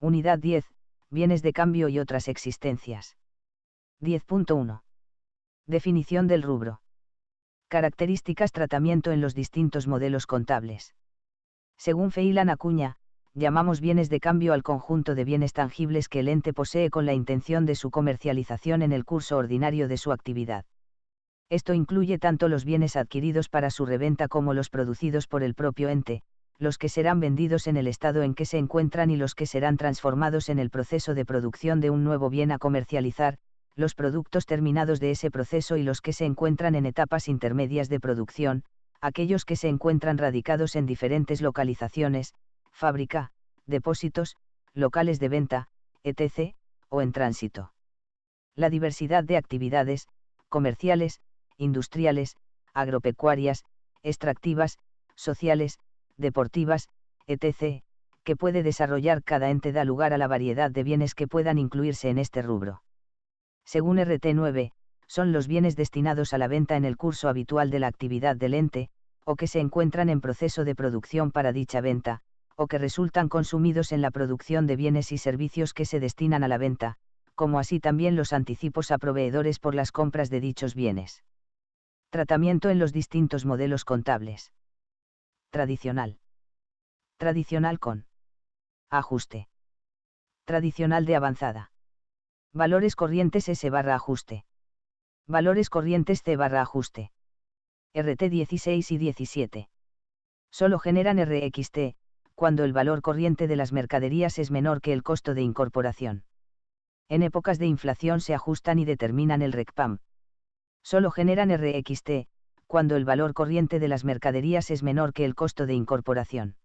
Unidad 10, bienes de cambio y otras existencias. 10.1. Definición del rubro. Características. Tratamiento en los distintos modelos contables. Según Feilan Acuña, llamamos bienes de cambio al conjunto de bienes tangibles que el ente posee con la intención de su comercialización en el curso ordinario de su actividad. Esto incluye tanto los bienes adquiridos para su reventa como los producidos por el propio ente, los que serán vendidos en el estado en que se encuentran y los que serán transformados en el proceso de producción de un nuevo bien a comercializar, los productos terminados de ese proceso y los que se encuentran en etapas intermedias de producción, aquellos que se encuentran radicados en diferentes localizaciones, fábrica, depósitos, locales de venta, etc., o en tránsito. La diversidad de actividades, comerciales, industriales, agropecuarias, extractivas, sociales, deportivas, etc., que puede desarrollar cada ente da lugar a la variedad de bienes que puedan incluirse en este rubro. Según RT9, son los bienes destinados a la venta en el curso habitual de la actividad del ente, o que se encuentran en proceso de producción para dicha venta, o que resultan consumidos en la producción de bienes y servicios que se destinan a la venta, como así también los anticipos a proveedores por las compras de dichos bienes. Tratamiento en los distintos modelos contables. Tradicional. Tradicional con ajuste. Tradicional de avanzada. Valores corrientes S/ajuste. Valores corrientes C/ajuste. RT 16 y 17. Solo generan RXT, cuando el valor corriente de las mercaderías es menor que el costo de incorporación. En épocas de inflación se ajustan y determinan el RECPAM. Solo generan RXT, cuando el valor corriente de las mercaderías es menor que el costo de incorporación.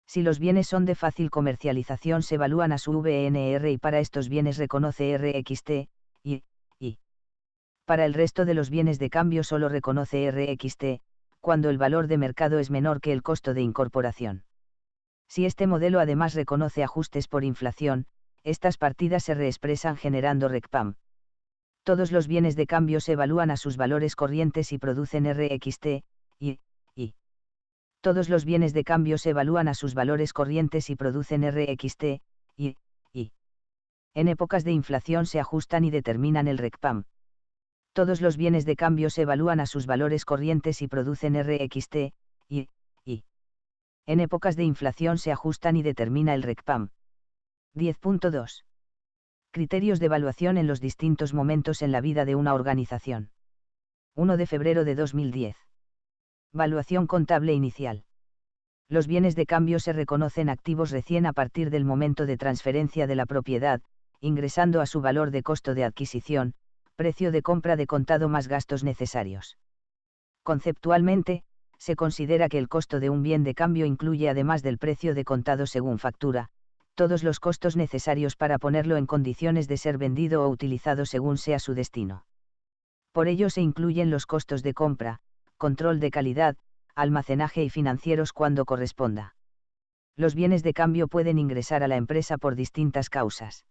Si los bienes son de fácil comercialización se evalúan a su VNR y para estos bienes reconoce RXT, y para el resto de los bienes de cambio solo reconoce RXT, cuando el valor de mercado es menor que el costo de incorporación. Si este modelo además reconoce ajustes por inflación, estas partidas se reexpresan generando RECPAM. Todos los bienes de cambio se evalúan a sus valores corrientes y producen RXT, y todos los bienes de cambio se evalúan a sus valores corrientes y producen RXT, y en épocas de inflación se ajustan y determinan el RECPAM. Todos los bienes de cambio se evalúan a sus valores corrientes y producen RXT, y en épocas de inflación se ajustan y determina el RECPAM. 10.2. Criterios de evaluación en los distintos momentos en la vida de una organización. 1 de febrero de 2010. Valuación contable inicial. Los bienes de cambio se reconocen activos recién a partir del momento de transferencia de la propiedad, ingresando a su valor de costo de adquisición, precio de compra de contado más gastos necesarios. Conceptualmente, se considera que el costo de un bien de cambio incluye además del precio de contado según factura, todos los costos necesarios para ponerlo en condiciones de ser vendido o utilizado según sea su destino. Por ello se incluyen los costos de compra, control de calidad, almacenaje y financieros cuando corresponda. Los bienes de cambio pueden ingresar a la empresa por distintas causas.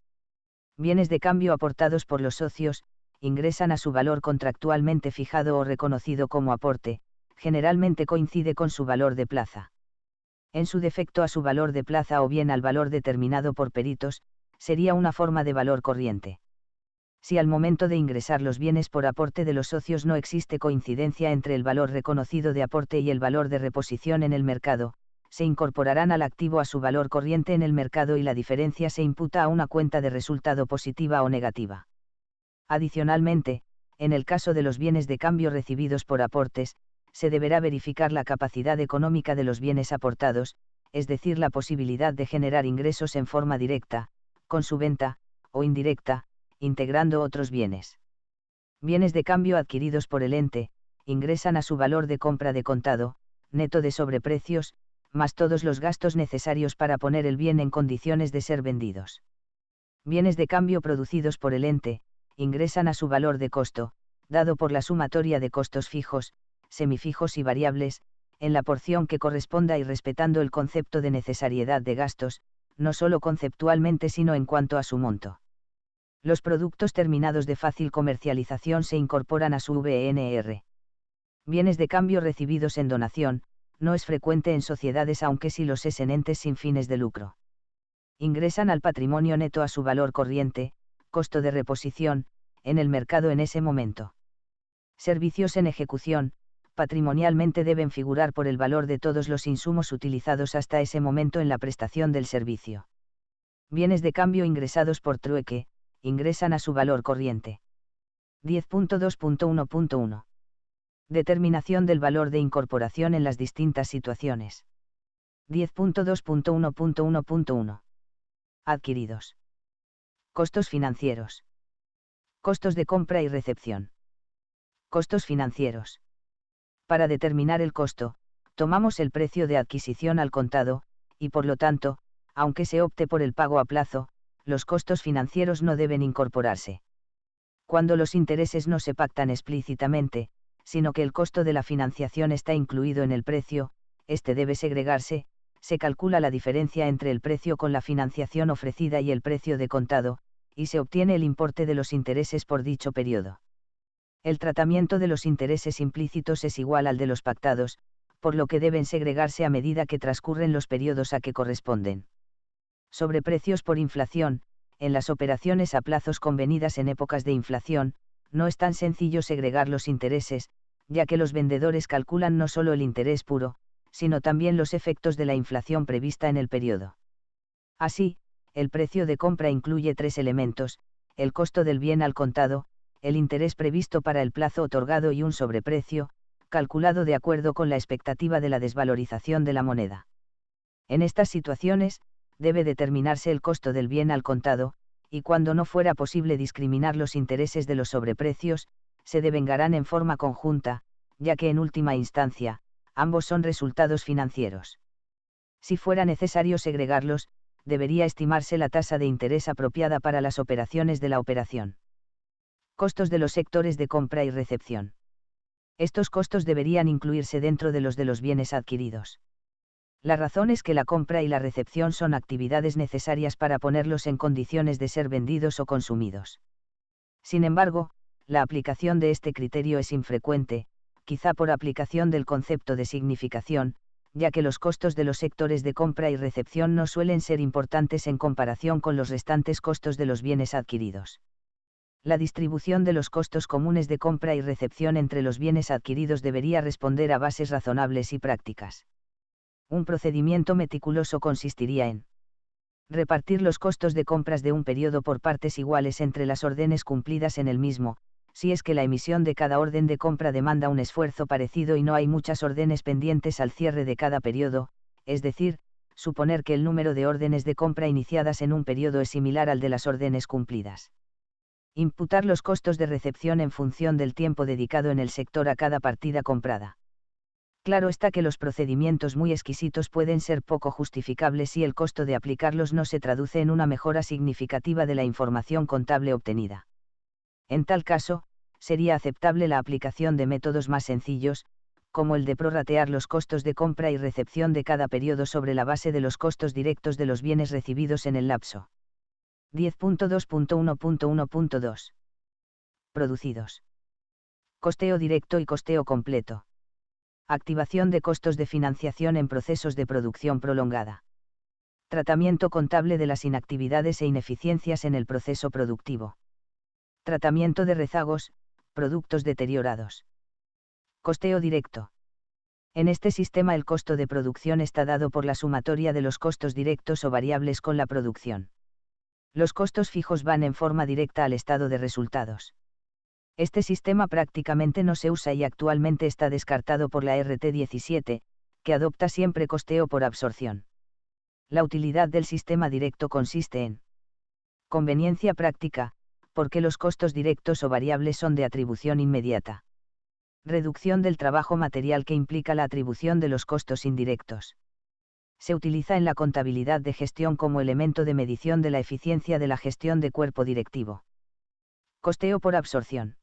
Bienes de cambio aportados por los socios, ingresan a su valor contractualmente fijado o reconocido como aporte, generalmente coincide con su valor de plaza. En su defecto a su valor de plaza o bien al valor determinado por peritos, sería una forma de valor corriente. Si al momento de ingresar los bienes por aporte de los socios no existe coincidencia entre el valor reconocido de aporte y el valor de reposición en el mercado, se incorporarán al activo a su valor corriente en el mercado y la diferencia se imputa a una cuenta de resultado positiva o negativa. Adicionalmente, en el caso de los bienes de cambio recibidos por aportes, se deberá verificar la capacidad económica de los bienes aportados, es decir, la posibilidad de generar ingresos en forma directa, con su venta, o indirecta, integrando otros bienes. Bienes de cambio adquiridos por el ente, ingresan a su valor de compra de contado, neto de sobreprecios, más todos los gastos necesarios para poner el bien en condiciones de ser vendidos. Bienes de cambio producidos por el ente, ingresan a su valor de costo, dado por la sumatoria de costos fijos, semifijos y variables, en la porción que corresponda y respetando el concepto de necesariedad de gastos, no solo conceptualmente sino en cuanto a su monto. Los productos terminados de fácil comercialización se incorporan a su VNR. Bienes de cambio recibidos en donación, no es frecuente en sociedades aunque sí los es en entes sin fines de lucro. Ingresan al patrimonio neto a su valor corriente, costo de reposición, en el mercado en ese momento. Servicios en ejecución, patrimonialmente deben figurar por el valor de todos los insumos utilizados hasta ese momento en la prestación del servicio. Bienes de cambio ingresados por trueque, ingresan a su valor corriente. 10.2.1.1. Determinación del valor de incorporación en las distintas situaciones. 10.2.1.1.1. Adquiridos. Costos financieros. Costos de compra y recepción. Costos financieros. Para determinar el costo, tomamos el precio de adquisición al contado, y por lo tanto, aunque se opte por el pago a plazo, los costos financieros no deben incorporarse. Cuando los intereses no se pactan explícitamente, sino que el costo de la financiación está incluido en el precio, este debe segregarse, se calcula la diferencia entre el precio con la financiación ofrecida y el precio de contado, y se obtiene el importe de los intereses por dicho periodo. El tratamiento de los intereses implícitos es igual al de los pactados, por lo que deben segregarse a medida que transcurren los periodos a que corresponden. Sobreprecios por inflación. En las operaciones a plazos convenidas en épocas de inflación, no es tan sencillo segregar los intereses, ya que los vendedores calculan no solo el interés puro, sino también los efectos de la inflación prevista en el periodo. Así, el precio de compra incluye tres elementos: el costo del bien al contado, el interés previsto para el plazo otorgado y un sobreprecio, calculado de acuerdo con la expectativa de la desvalorización de la moneda. En estas situaciones, debe determinarse el costo del bien al contado, y cuando no fuera posible discriminar los intereses de los sobreprecios, se devengarán en forma conjunta, ya que en última instancia, ambos son resultados financieros. Si fuera necesario segregarlos, debería estimarse la tasa de interés apropiada para las operaciones de la operación. Costos de los sectores de compra y recepción. Estos costos deberían incluirse dentro de los bienes adquiridos. La razón es que la compra y la recepción son actividades necesarias para ponerlos en condiciones de ser vendidos o consumidos. Sin embargo, la aplicación de este criterio es infrecuente, quizá por aplicación del concepto de significación, ya que los costos de los sectores de compra y recepción no suelen ser importantes en comparación con los restantes costos de los bienes adquiridos. La distribución de los costos comunes de compra y recepción entre los bienes adquiridos debería responder a bases razonables y prácticas. Un procedimiento meticuloso consistiría en repartir los costos de compras de un periodo por partes iguales entre las órdenes cumplidas en el mismo, si es que la emisión de cada orden de compra demanda un esfuerzo parecido y no hay muchas órdenes pendientes al cierre de cada periodo, es decir, suponer que el número de órdenes de compra iniciadas en un periodo es similar al de las órdenes cumplidas. Imputar los costos de recepción en función del tiempo dedicado en el sector a cada partida comprada. Claro está que los procedimientos muy exquisitos pueden ser poco justificables si el costo de aplicarlos no se traduce en una mejora significativa de la información contable obtenida. En tal caso, sería aceptable la aplicación de métodos más sencillos, como el de prorratear los costos de compra y recepción de cada periodo sobre la base de los costos directos de los bienes recibidos en el lapso. 10.2.1.1.2. Producidos. Costeo directo y costeo completo. Activación de costos de financiación en procesos de producción prolongada. Tratamiento contable de las inactividades e ineficiencias en el proceso productivo. Tratamiento de rezagos, productos deteriorados. Costeo directo. En este sistema el costo de producción está dado por la sumatoria de los costos directos o variables con la producción. Los costos fijos van en forma directa al estado de resultados. Este sistema prácticamente no se usa y actualmente está descartado por la RT 17, que adopta siempre costeo por absorción. La utilidad del sistema directo consiste en conveniencia práctica, porque los costos directos o variables son de atribución inmediata. Reducción del trabajo material que implica la atribución de los costos indirectos. Se utiliza en la contabilidad de gestión como elemento de medición de la eficiencia de la gestión de cuerpo directivo. Costeo por absorción.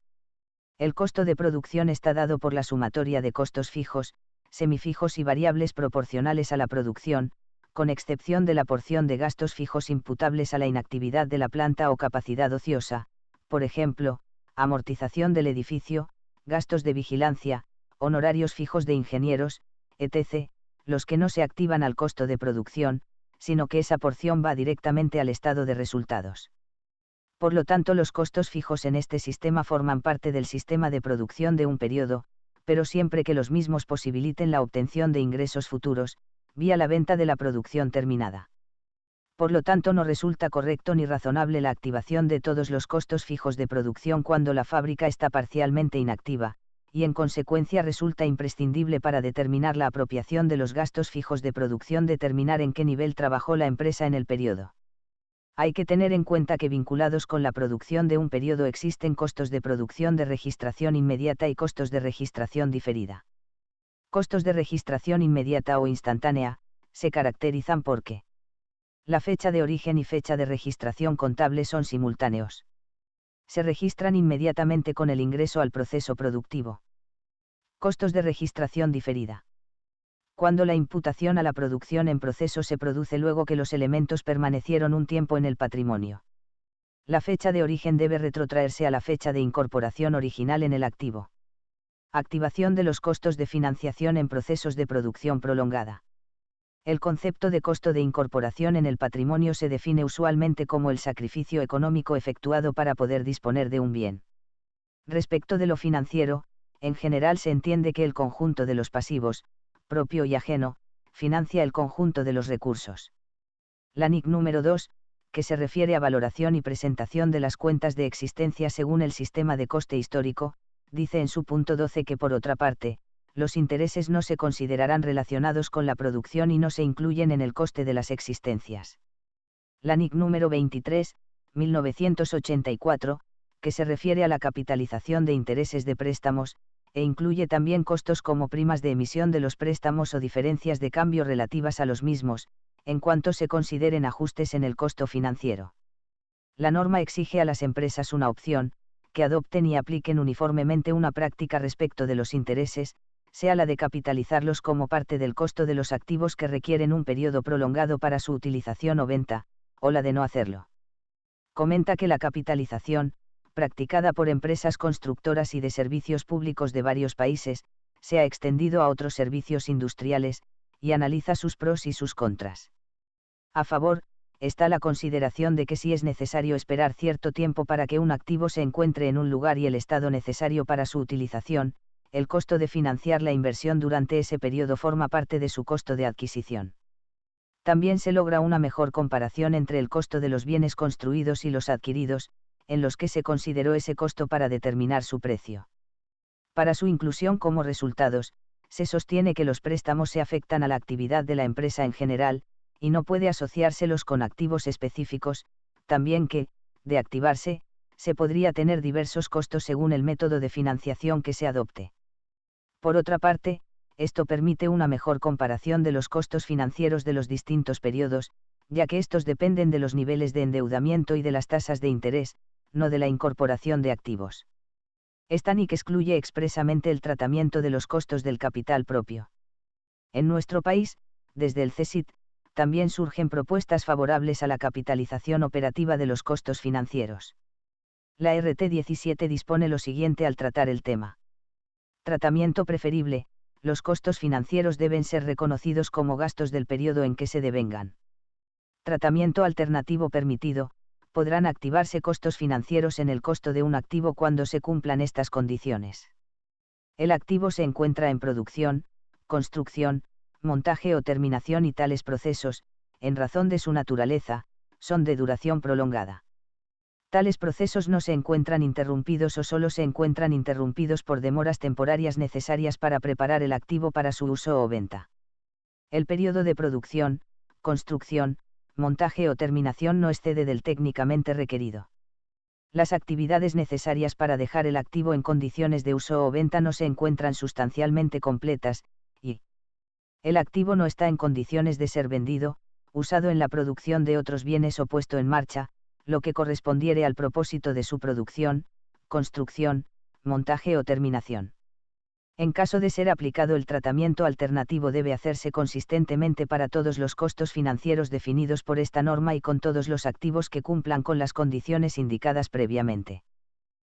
El costo de producción está dado por la sumatoria de costos fijos, semifijos y variables proporcionales a la producción, con excepción de la porción de gastos fijos imputables a la inactividad de la planta o capacidad ociosa, por ejemplo, amortización del edificio, gastos de vigilancia, honorarios fijos de ingenieros, etc., los que no se activan al costo de producción, sino que esa porción va directamente al estado de resultados. Por lo tanto, los costos fijos en este sistema forman parte del sistema de producción de un periodo, pero siempre que los mismos posibiliten la obtención de ingresos futuros, vía la venta de la producción terminada. Por lo tanto, no resulta correcto ni razonable la activación de todos los costos fijos de producción cuando la fábrica está parcialmente inactiva, y en consecuencia resulta imprescindible para determinar la apropiación de los gastos fijos de producción determinar en qué nivel trabajó la empresa en el periodo. Hay que tener en cuenta que vinculados con la producción de un periodo existen costos de producción de registración inmediata y costos de registración diferida. Costos de registración inmediata o instantánea, se caracterizan porque la fecha de origen y fecha de registración contable son simultáneos. Se registran inmediatamente con el ingreso al proceso productivo. Costos de registración diferida. Cuando la imputación a la producción en proceso se produce luego que los elementos permanecieron un tiempo en el patrimonio. La fecha de origen debe retrotraerse a la fecha de incorporación original en el activo. Activación de los costos de financiación en procesos de producción prolongada. El concepto de costo de incorporación en el patrimonio se define usualmente como el sacrificio económico efectuado para poder disponer de un bien. Respecto de lo financiero, en general se entiende que el conjunto de los pasivos, propio y ajeno, financia el conjunto de los recursos. La NIC número 2, que se refiere a valoración y presentación de las cuentas de existencia según el sistema de coste histórico, dice en su punto 12 que por otra parte, los intereses no se considerarán relacionados con la producción y no se incluyen en el coste de las existencias. La NIC número 23, 1984, que se refiere a la capitalización de intereses de préstamos, e incluye también costos como primas de emisión de los préstamos o diferencias de cambio relativas a los mismos, en cuanto se consideren ajustes en el costo financiero. La norma exige a las empresas una opción, que adopten y apliquen uniformemente una práctica respecto de los intereses, sea la de capitalizarlos como parte del costo de los activos que requieren un periodo prolongado para su utilización o venta, o la de no hacerlo. Comenta que la capitalización, practicada por empresas constructoras y de servicios públicos de varios países, se ha extendido a otros servicios industriales, y analiza sus pros y sus contras. A favor, está la consideración de que si es necesario esperar cierto tiempo para que un activo se encuentre en un lugar y el estado necesario para su utilización, el costo de financiar la inversión durante ese periodo forma parte de su costo de adquisición. También se logra una mejor comparación entre el costo de los bienes construidos y los adquiridos, en los que se consideró ese costo para determinar su precio. Para su inclusión como resultados, se sostiene que los préstamos se afectan a la actividad de la empresa en general, y no puede asociárselos con activos específicos, también que, de activarse, se podría tener diversos costos según el método de financiación que se adopte. Por otra parte, esto permite una mejor comparación de los costos financieros de los distintos periodos, ya que estos dependen de los niveles de endeudamiento y de las tasas de interés, no de la incorporación de activos. Esta NIC excluye expresamente el tratamiento de los costos del capital propio. En nuestro país, desde el CSIC, también surgen propuestas favorables a la capitalización operativa de los costos financieros. La RT 17 dispone lo siguiente al tratar el tema. Tratamiento preferible: los costos financieros deben ser reconocidos como gastos del periodo en que se devengan. Tratamiento alternativo permitido: podrán activarse costos financieros en el costo de un activo cuando se cumplan estas condiciones. El activo se encuentra en producción, construcción, montaje o terminación y tales procesos, en razón de su naturaleza, son de duración prolongada. Tales procesos no se encuentran interrumpidos o solo se encuentran interrumpidos por demoras temporarias necesarias para preparar el activo para su uso o venta. El periodo de producción, construcción, montaje o terminación no excede del técnicamente requerido. Las actividades necesarias para dejar el activo en condiciones de uso o venta no se encuentran sustancialmente completas, y el activo no está en condiciones de ser vendido, usado en la producción de otros bienes o puesto en marcha, lo que correspondiere al propósito de su producción, construcción, montaje o terminación. En caso de ser aplicado el tratamiento alternativo debe hacerse consistentemente para todos los costos financieros definidos por esta norma y con todos los activos que cumplan con las condiciones indicadas previamente.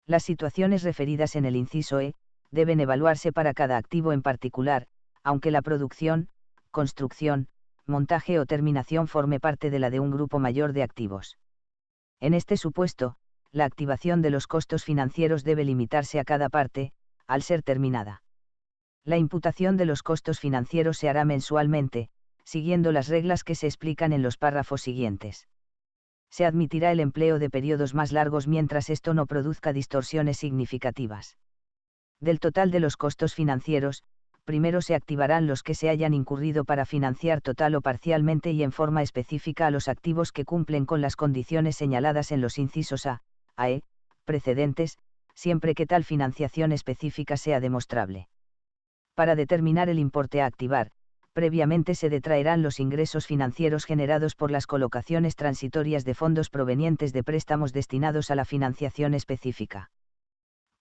Las situaciones referidas en el inciso E, deben evaluarse para cada activo en particular, aunque la producción, construcción, montaje o terminación forme parte de la de un grupo mayor de activos. En este supuesto, la activación de los costos financieros debe limitarse a cada parte, al ser terminada. La imputación de los costos financieros se hará mensualmente, siguiendo las reglas que se explican en los párrafos siguientes. Se admitirá el empleo de periodos más largos mientras esto no produzca distorsiones significativas. Del total de los costos financieros, primero se activarán los que se hayan incurrido para financiar total o parcialmente y en forma específica a los activos que cumplen con las condiciones señaladas en los incisos A, e, precedentes, siempre que tal financiación específica sea demostrable. Para determinar el importe a activar, previamente se detraerán los ingresos financieros generados por las colocaciones transitorias de fondos provenientes de préstamos destinados a la financiación específica.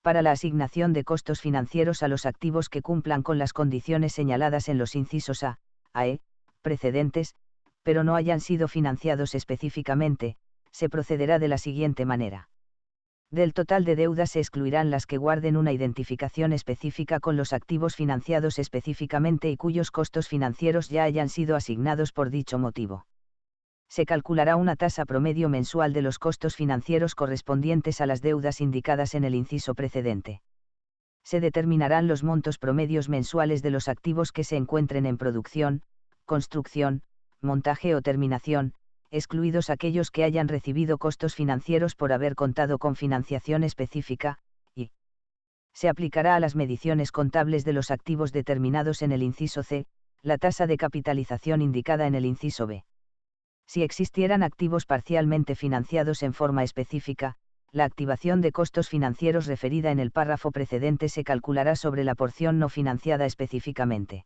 Para la asignación de costos financieros a los activos que cumplan con las condiciones señaladas en los incisos A, e, precedentes, pero no hayan sido financiados específicamente, se procederá de la siguiente manera. Del total de deudas se excluirán las que guarden una identificación específica con los activos financiados específicamente y cuyos costos financieros ya hayan sido asignados por dicho motivo. Se calculará una tasa promedio mensual de los costos financieros correspondientes a las deudas indicadas en el inciso precedente. Se determinarán los montos promedios mensuales de los activos que se encuentren en producción, construcción, montaje o terminación, excluidos aquellos que hayan recibido costos financieros por haber contado con financiación específica, y se aplicará a las mediciones contables de los activos determinados en el inciso C, la tasa de capitalización indicada en el inciso B. Si existieran activos parcialmente financiados en forma específica, la activación de costos financieros referida en el párrafo precedente se calculará sobre la porción no financiada específicamente.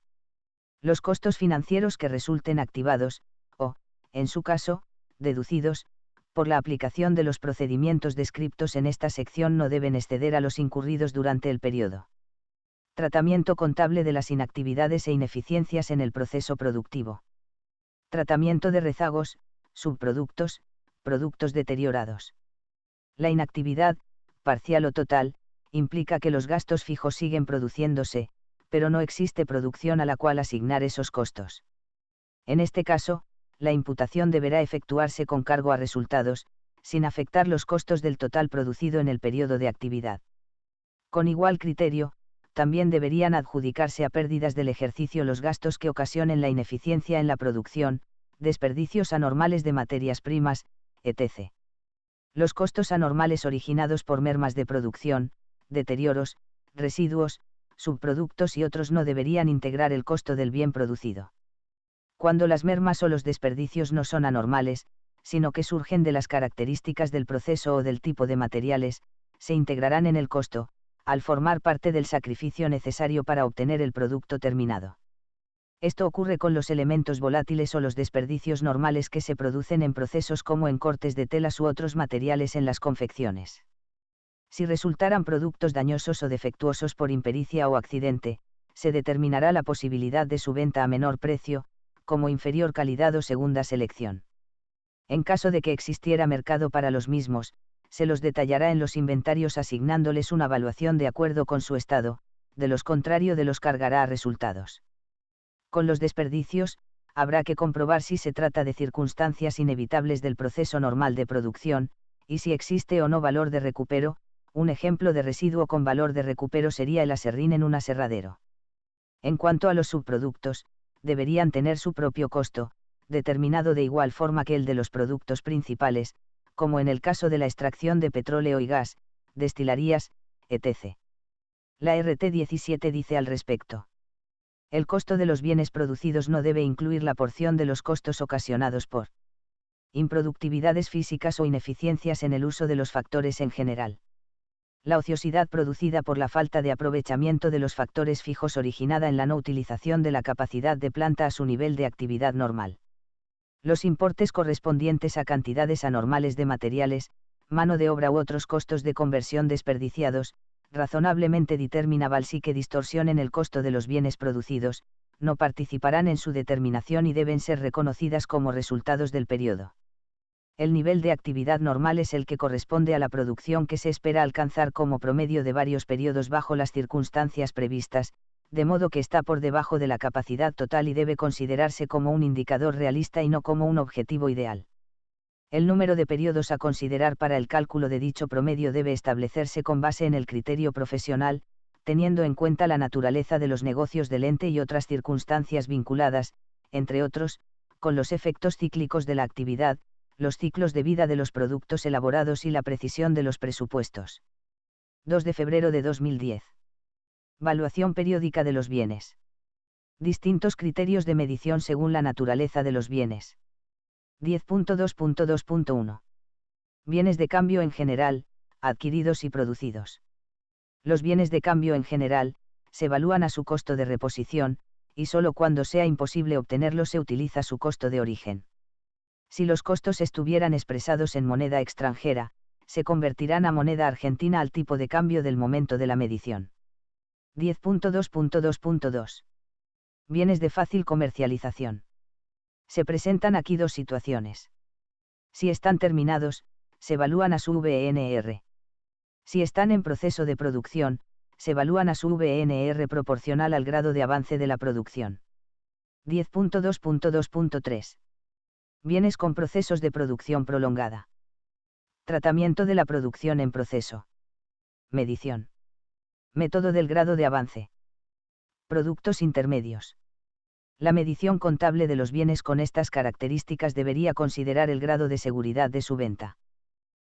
Los costos financieros que resulten activados, o, en su caso, deducidos, por la aplicación de los procedimientos descriptos en esta sección no deben exceder a los incurridos durante el periodo. Tratamiento contable de las inactividades e ineficiencias en el proceso productivo. Tratamiento de rezagos, subproductos, productos deteriorados. La inactividad, parcial o total, implica que los gastos fijos siguen produciéndose, pero no existe producción a la cual asignar esos costos. En este caso, la imputación deberá efectuarse con cargo a resultados, sin afectar los costos del total producido en el periodo de actividad. Con igual criterio, también deberían adjudicarse a pérdidas del ejercicio los gastos que ocasionen la ineficiencia en la producción, desperdicios anormales de materias primas, etc. Los costos anormales originados por mermas de producción, deterioros, residuos, subproductos y otros no deberían integrar el costo del bien producido. Cuando las mermas o los desperdicios no son anormales, sino que surgen de las características del proceso o del tipo de materiales, se integrarán en el costo, al formar parte del sacrificio necesario para obtener el producto terminado. Esto ocurre con los elementos volátiles o los desperdicios normales que se producen en procesos como en cortes de telas u otros materiales en las confecciones. Si resultaran productos dañosos o defectuosos por impericia o accidente, se determinará la posibilidad de su venta a menor precio, como inferior calidad o segunda selección. En caso de que existiera mercado para los mismos, se los detallará en los inventarios asignándoles una evaluación de acuerdo con su estado, de lo contrario de los cargará a resultados. Con los desperdicios, habrá que comprobar si se trata de circunstancias inevitables del proceso normal de producción, y si existe o no valor de recupero. Un ejemplo de residuo con valor de recupero sería el aserrín en un aserradero. En cuanto a los subproductos, deberían tener su propio costo, determinado de igual forma que el de los productos principales, como en el caso de la extracción de petróleo y gas, destilerías, etc. La RT 17 dice al respecto: el costo de los bienes producidos no debe incluir la porción de los costos ocasionados por improductividades físicas o ineficiencias en el uso de los factores en general. La ociosidad producida por la falta de aprovechamiento de los factores fijos originada en la no utilización de la capacidad de planta a su nivel de actividad normal. Los importes correspondientes a cantidades anormales de materiales, mano de obra u otros costos de conversión desperdiciados, razonablemente determinables y que distorsionen el costo de los bienes producidos, no participarán en su determinación y deben ser reconocidas como resultados del periodo. El nivel de actividad normal es el que corresponde a la producción que se espera alcanzar como promedio de varios periodos bajo las circunstancias previstas, de modo que está por debajo de la capacidad total y debe considerarse como un indicador realista y no como un objetivo ideal. El número de periodos a considerar para el cálculo de dicho promedio debe establecerse con base en el criterio profesional, teniendo en cuenta la naturaleza de los negocios del ente y otras circunstancias vinculadas, entre otros, con los efectos cíclicos de la actividad, los ciclos de vida de los productos elaborados y la precisión de los presupuestos. 2 de febrero de 2010. Valuación periódica de los bienes. Distintos criterios de medición según la naturaleza de los bienes. 10.2.2.1. Bienes de cambio en general, adquiridos y producidos. Los bienes de cambio en general, se evalúan a su costo de reposición, y solo cuando sea imposible obtenerlo se utiliza su costo de origen. Si los costos estuvieran expresados en moneda extranjera, se convertirán a moneda argentina al tipo de cambio del momento de la medición. 10.2.2.2. Bienes de fácil comercialización. Se presentan aquí dos situaciones. Si están terminados, se evalúan a su VNR. Si están en proceso de producción, se evalúan a su VNR proporcional al grado de avance de la producción. 10.2.2.3. Bienes con procesos de producción prolongada. Tratamiento de la producción en proceso. Medición. Método del grado de avance. Productos intermedios. La medición contable de los bienes con estas características debería considerar el grado de seguridad de su venta.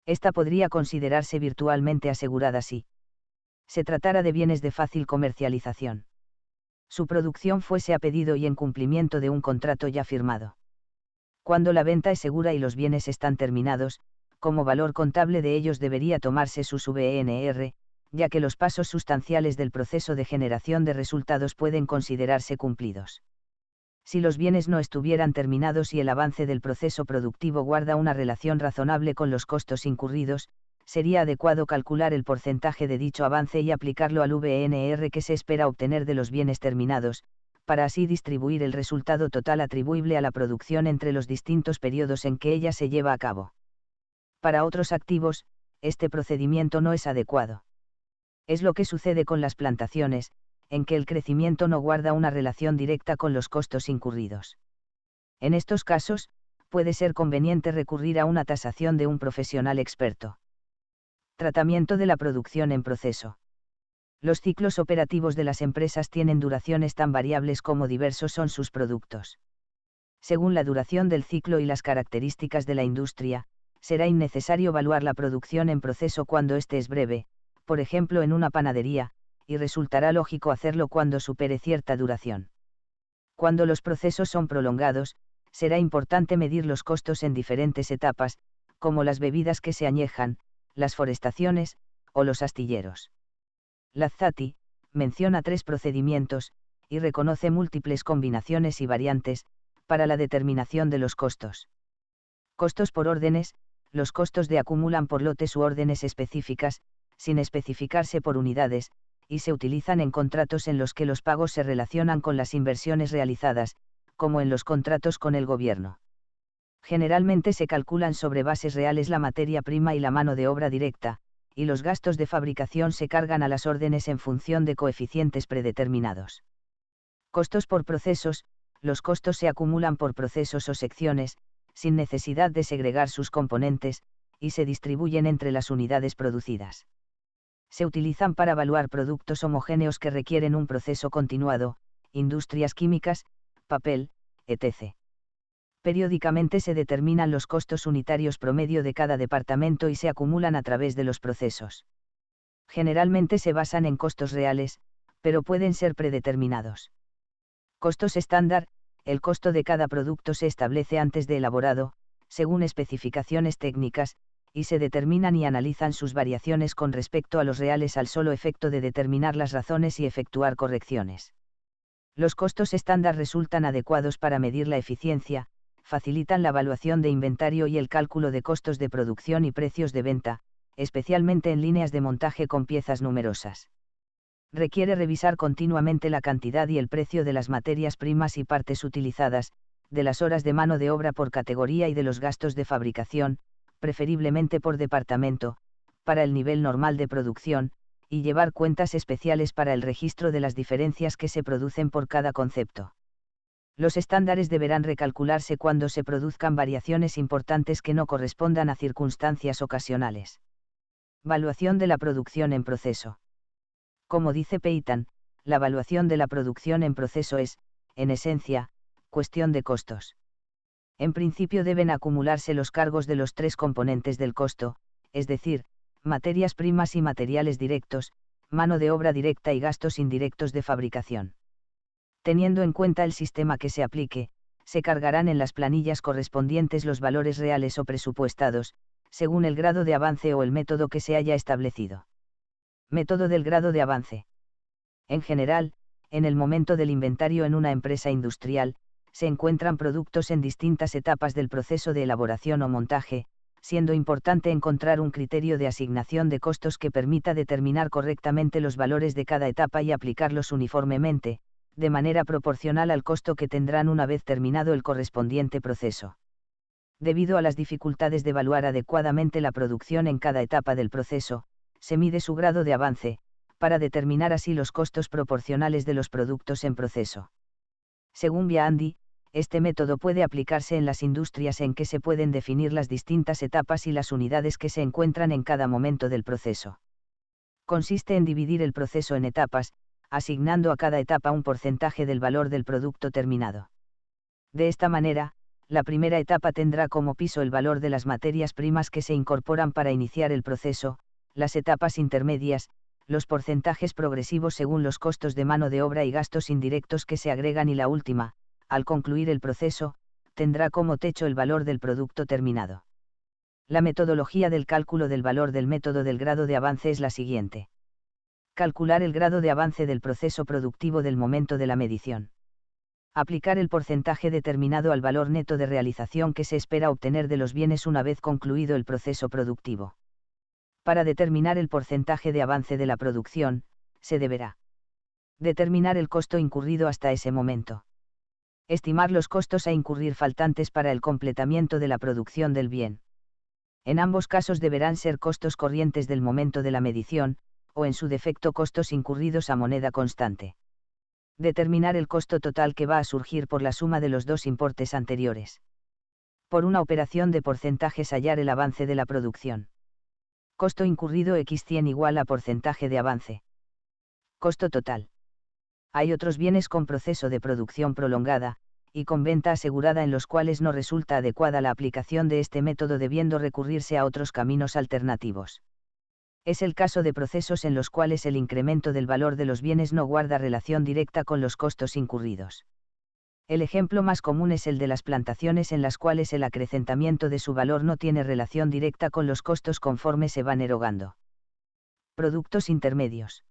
Esta podría considerarse virtualmente asegurada si se tratara de bienes de fácil comercialización. Su producción fuese a pedido y en cumplimiento de un contrato ya firmado. Cuando la venta es segura y los bienes están terminados, como valor contable de ellos debería tomarse su VNR, ya que los pasos sustanciales del proceso de generación de resultados pueden considerarse cumplidos. Si los bienes no estuvieran terminados y el avance del proceso productivo guarda una relación razonable con los costos incurridos, sería adecuado calcular el porcentaje de dicho avance y aplicarlo al VNR que se espera obtener de los bienes terminados, para así distribuir el resultado total atribuible a la producción entre los distintos periodos en que ella se lleva a cabo. Para otros activos, este procedimiento no es adecuado. Es lo que sucede con las plantaciones, en que el crecimiento no guarda una relación directa con los costos incurridos. En estos casos, puede ser conveniente recurrir a una tasación de un profesional experto. Tratamiento de la producción en proceso. Los ciclos operativos de las empresas tienen duraciones tan variables como diversos son sus productos. Según la duración del ciclo y las características de la industria, será innecesario evaluar la producción en proceso cuando éste es breve, por ejemplo en una panadería, y resultará lógico hacerlo cuando supere cierta duración. Cuando los procesos son prolongados, será importante medir los costos en diferentes etapas, como las bebidas que se añejan, las forestaciones, o los astilleros. Lazzati menciona 3 procedimientos, y reconoce múltiples combinaciones y variantes, para la determinación de los costos. Costos por órdenes, los costos de acumulan por lotes u órdenes específicas, sin especificarse por unidades, y se utilizan en contratos en los que los pagos se relacionan con las inversiones realizadas, como en los contratos con el gobierno. Generalmente se calculan sobre bases reales la materia prima y la mano de obra directa, y los gastos de fabricación se cargan a las órdenes en función de coeficientes predeterminados. Costos por procesos, los costos se acumulan por procesos o secciones, sin necesidad de segregar sus componentes, y se distribuyen entre las unidades producidas. Se utilizan para evaluar productos homogéneos que requieren un proceso continuado, industrias químicas, papel, etc. Periódicamente se determinan los costos unitarios promedio de cada departamento y se acumulan a través de los procesos. Generalmente se basan en costos reales, pero pueden ser predeterminados. Costos estándar, el costo de cada producto se establece antes de elaborado, según especificaciones técnicas, y se determinan y analizan sus variaciones con respecto a los reales al solo efecto de determinar las razones y efectuar correcciones. Los costos estándar resultan adecuados para medir la eficiencia, facilitan la evaluación de inventario y el cálculo de costos de producción y precios de venta, especialmente en líneas de montaje con piezas numerosas. Requiere revisar continuamente la cantidad y el precio de las materias primas y partes utilizadas, de las horas de mano de obra por categoría y de los gastos de fabricación, preferiblemente por departamento, para el nivel normal de producción, y llevar cuentas especiales para el registro de las diferencias que se producen por cada concepto. Los estándares deberán recalcularse cuando se produzcan variaciones importantes que no correspondan a circunstancias ocasionales. Evaluación de la producción en proceso. Como dice Peyton, la evaluación de la producción en proceso es, en esencia, cuestión de costos. En principio deben acumularse los cargos de los tres componentes del costo, es decir, materias primas y materiales directos, mano de obra directa y gastos indirectos de fabricación. Teniendo en cuenta el sistema que se aplique, se cargarán en las planillas correspondientes los valores reales o presupuestados, según el grado de avance o el método que se haya establecido. Método del grado de avance. En general, en el momento del inventario en una empresa industrial, se encuentran productos en distintas etapas del proceso de elaboración o montaje, siendo importante encontrar un criterio de asignación de costos que permita determinar correctamente los valores de cada etapa y aplicarlos uniformemente, de manera proporcional al costo que tendrán una vez terminado el correspondiente proceso. Debido a las dificultades de evaluar adecuadamente la producción en cada etapa del proceso, se mide su grado de avance, para determinar así los costos proporcionales de los productos en proceso. Según Biandi, este método puede aplicarse en las industrias en que se pueden definir las distintas etapas y las unidades que se encuentran en cada momento del proceso. Consiste en dividir el proceso en etapas, asignando a cada etapa un porcentaje del valor del producto terminado. De esta manera, la primera etapa tendrá como piso el valor de las materias primas que se incorporan para iniciar el proceso, las etapas intermedias, los porcentajes progresivos según los costos de mano de obra y gastos indirectos que se agregan y la última, al concluir el proceso, tendrá como techo el valor del producto terminado. La metodología del cálculo del valor del método del grado de avance es la siguiente. Calcular el grado de avance del proceso productivo del momento de la medición. Aplicar el porcentaje determinado al valor neto de realización que se espera obtener de los bienes una vez concluido el proceso productivo. Para determinar el porcentaje de avance de la producción, se deberá determinar el costo incurrido hasta ese momento. Estimar los costos a incurrir faltantes para el completamiento de la producción del bien. En ambos casos deberán ser costos corrientes del momento de la medición, o en su defecto costos incurridos a moneda constante. Determinar el costo total que va a surgir por la suma de los dos importes anteriores. Por una operación de porcentajes hallar el avance de la producción. Costo incurrido x100 igual a porcentaje de avance. Costo total. Hay otros bienes con proceso de producción prolongada, y con venta asegurada en los cuales no resulta adecuada la aplicación de este método debiendo recurrirse a otros caminos alternativos. Es el caso de procesos en los cuales el incremento del valor de los bienes no guarda relación directa con los costos incurridos. El ejemplo más común es el de las plantaciones en las cuales el acrecentamiento de su valor no tiene relación directa con los costos conforme se van erogando. Productos intermedios.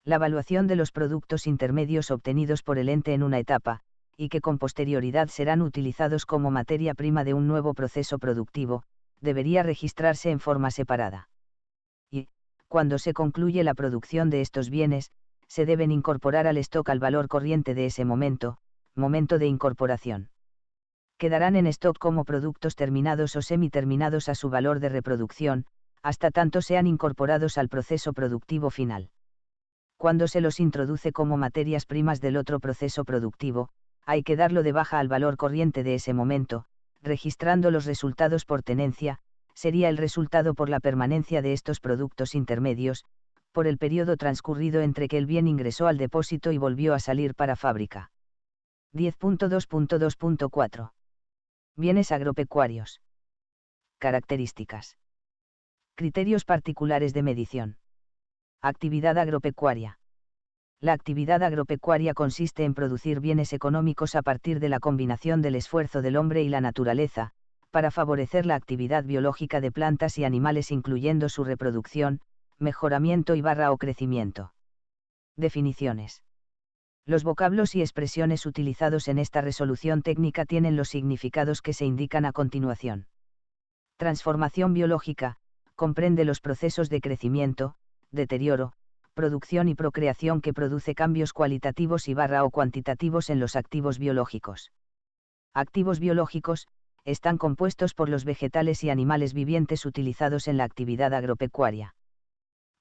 La evaluación de los productos intermedios obtenidos por el ente en una etapa, y que con posterioridad serán utilizados como materia prima de un nuevo proceso productivo, debería registrarse en forma separada. Y, cuando se concluye la producción de estos bienes, se deben incorporar al stock al valor corriente de ese momento de incorporación. Quedarán en stock como productos terminados o semiterminados a su valor de reproducción, hasta tanto sean incorporados al proceso productivo final. Cuando se los introduce como materias primas del otro proceso productivo, hay que darlo de baja al valor corriente de ese momento, registrando los resultados por tenencia, sería el resultado por la permanencia de estos productos intermedios, por el periodo transcurrido entre que el bien ingresó al depósito y volvió a salir para fábrica. 10.2.2.4. Bienes agropecuarios. Características. Criterios particulares de medición. Actividad agropecuaria. La actividad agropecuaria consiste en producir bienes económicos a partir de la combinación del esfuerzo del hombre y la naturaleza, para favorecer la actividad biológica de plantas y animales incluyendo su reproducción, mejoramiento o crecimiento. Definiciones. Los vocablos y expresiones utilizados en esta resolución técnica tienen los significados que se indican a continuación. Transformación biológica, comprende los procesos de crecimiento, deterioro, producción y procreación que produce cambios cualitativos o cuantitativos en los activos biológicos. Activos biológicos, están compuestos por los vegetales y animales vivientes utilizados en la actividad agropecuaria.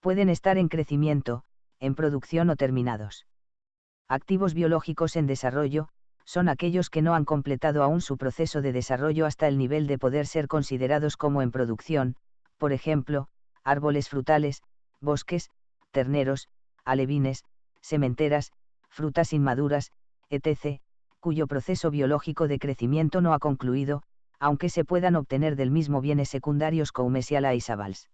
Pueden estar en crecimiento, en producción o terminados. Activos biológicos en desarrollo, son aquellos que no han completado aún su proceso de desarrollo hasta el nivel de poder ser considerados como en producción, por ejemplo, árboles frutales, bosques, terneros, alevines, sementeras, frutas inmaduras, etc., cuyo proceso biológico de crecimiento no ha concluido, aunque se puedan obtener del mismo bienes secundarios como Mesiala y Sabals.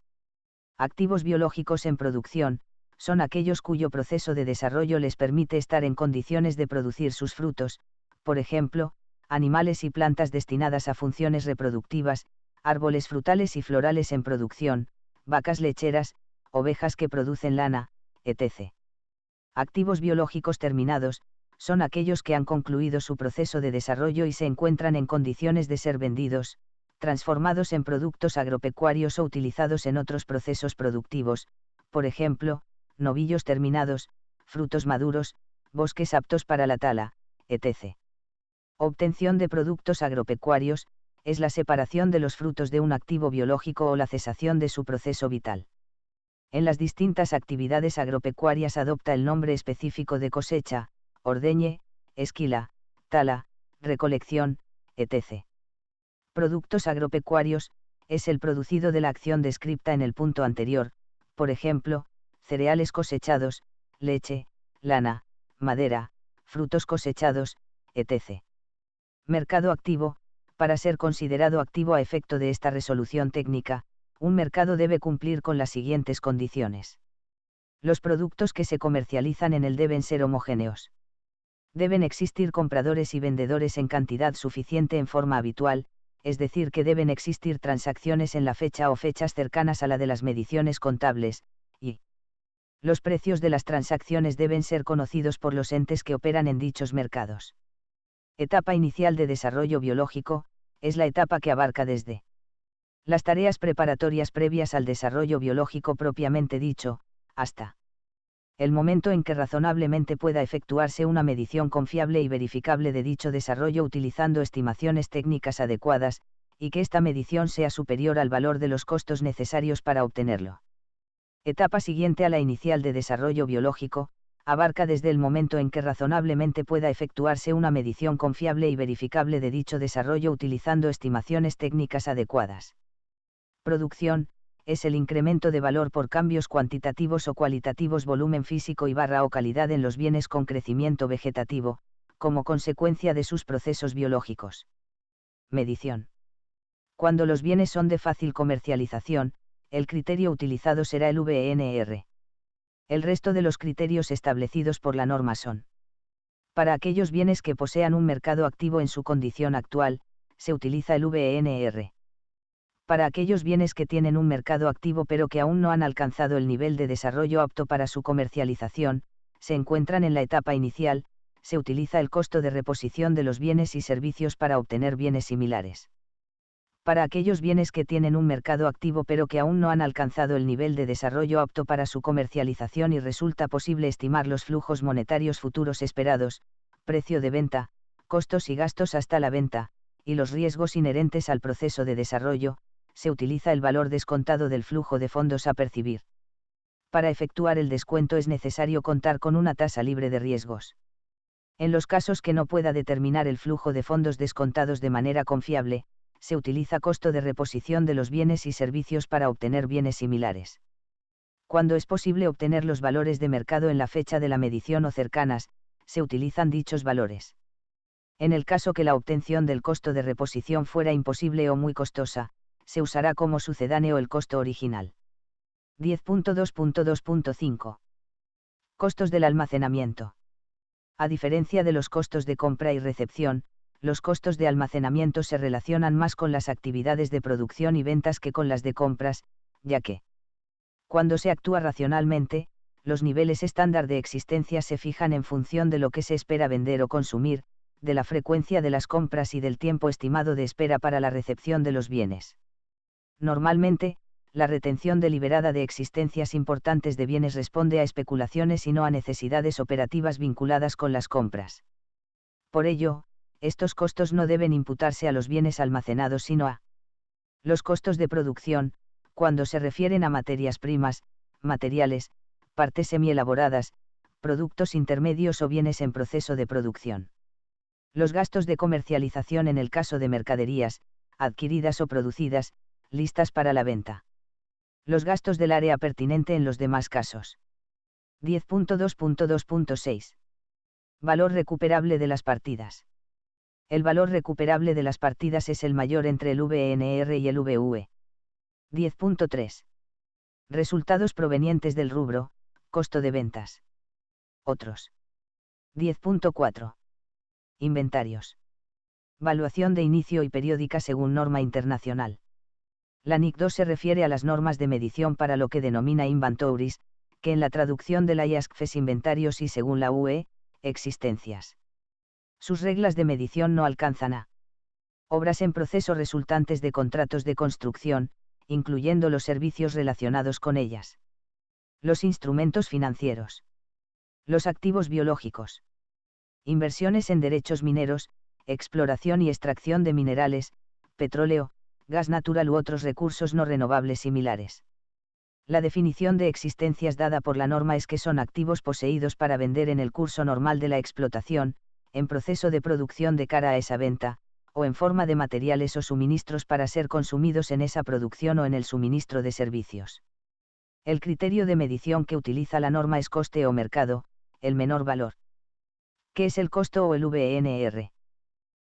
Activos biológicos en producción, son aquellos cuyo proceso de desarrollo les permite estar en condiciones de producir sus frutos, por ejemplo, animales y plantas destinadas a funciones reproductivas, árboles frutales y florales en producción, vacas lecheras, ovejas que producen lana, etc. Activos biológicos terminados, son aquellos que han concluido su proceso de desarrollo y se encuentran en condiciones de ser vendidos, transformados en productos agropecuarios o utilizados en otros procesos productivos, por ejemplo, novillos terminados, frutos maduros, bosques aptos para la tala, etc. Obtención de productos agropecuarios, es la separación de los frutos de un activo biológico o la cesación de su proceso vital. En las distintas actividades agropecuarias adopta el nombre específico de cosecha, ordeñe, esquila, tala, recolección, etc. Productos agropecuarios, es el producido de la acción descripta en el punto anterior, por ejemplo, cereales cosechados, leche, lana, madera, frutos cosechados, etc. Mercado activo, para ser considerado activo a efecto de esta resolución técnica, un mercado debe cumplir con las siguientes condiciones. Los productos que se comercializan en él deben ser homogéneos. Deben existir compradores y vendedores en cantidad suficiente en forma habitual, es decir, que deben existir transacciones en la fecha o fechas cercanas a la de las mediciones contables, y los precios de las transacciones deben ser conocidos por los entes que operan en dichos mercados. Etapa inicial de desarrollo biológico, es la etapa que abarca desde las tareas preparatorias previas al desarrollo biológico propiamente dicho, hasta el momento en que razonablemente pueda efectuarse una medición confiable y verificable de dicho desarrollo utilizando estimaciones técnicas adecuadas, y que esta medición sea superior al valor de los costos necesarios para obtenerlo. Etapa siguiente a la inicial de desarrollo biológico, abarca desde el momento en que razonablemente pueda efectuarse una medición confiable y verificable de dicho desarrollo utilizando estimaciones técnicas adecuadas. Producción, es el incremento de valor por cambios cuantitativos o cualitativos, volumen físico y barra o calidad en los bienes con crecimiento vegetativo, como consecuencia de sus procesos biológicos. Medición. Cuando los bienes son de fácil comercialización, el criterio utilizado será el VNR. El resto de los criterios establecidos por la norma son: para aquellos bienes que posean un mercado activo en su condición actual, se utiliza el VNR. Para aquellos bienes que tienen un mercado activo pero que aún no han alcanzado el nivel de desarrollo apto para su comercialización, se encuentran en la etapa inicial, se utiliza el costo de reposición de los bienes y servicios para obtener bienes similares. Para aquellos bienes que tienen un mercado activo pero que aún no han alcanzado el nivel de desarrollo apto para su comercialización y resulta posible estimar los flujos monetarios futuros esperados, precio de venta, costos y gastos hasta la venta, y los riesgos inherentes al proceso de desarrollo, se utiliza el valor descontado del flujo de fondos a percibir. Para efectuar el descuento es necesario contar con una tasa libre de riesgos. En los casos que no pueda determinar el flujo de fondos descontados de manera confiable, se utiliza costo de reposición de los bienes y servicios para obtener bienes similares. Cuando es posible obtener los valores de mercado en la fecha de la medición o cercanas, se utilizan dichos valores. En el caso que la obtención del costo de reposición fuera imposible o muy costosa, se usará como sucedáneo el costo original. 10.2.2.5. Costos del almacenamiento. A diferencia de los costos de compra y recepción, los costos de almacenamiento se relacionan más con las actividades de producción y ventas que con las de compras, ya que, cuando se actúa racionalmente, los niveles estándar de existencia se fijan en función de lo que se espera vender o consumir, de la frecuencia de las compras y del tiempo estimado de espera para la recepción de los bienes. Normalmente, la retención deliberada de existencias importantes de bienes responde a especulaciones y no a necesidades operativas vinculadas con las compras. Por ello, estos costos no deben imputarse a los bienes almacenados sino a los costos de producción, cuando se refieren a materias primas, materiales, partes semielaboradas, productos intermedios o bienes en proceso de producción. Los gastos de comercialización en el caso de mercaderías, adquiridas o producidas, listas para la venta. Los gastos del área pertinente en los demás casos. 10.2.2.6. Valor recuperable de las partidas. El valor recuperable de las partidas es el mayor entre el VNR y el VUE. 10.3. Resultados provenientes del rubro, costo de ventas. Otros. 10.4. Inventarios. Valuación de inicio y periódica según norma internacional. La NIC 2 se refiere a las normas de medición para lo que denomina inventories, que en la traducción de la IASCF es inventarios y según la UE, existencias. Sus reglas de medición no alcanzan a obras en proceso resultantes de contratos de construcción, incluyendo los servicios relacionados con ellas. Los instrumentos financieros. Los activos biológicos. Inversiones en derechos mineros, exploración y extracción de minerales, petróleo, gas natural u otros recursos no renovables similares. La definición de existencias dada por la norma es que son activos poseídos para vender en el curso normal de la explotación, en proceso de producción de cara a esa venta, o en forma de materiales o suministros para ser consumidos en esa producción o en el suministro de servicios. El criterio de medición que utiliza la norma es coste o mercado, el menor valor. ¿Qué es el costo o el VNR?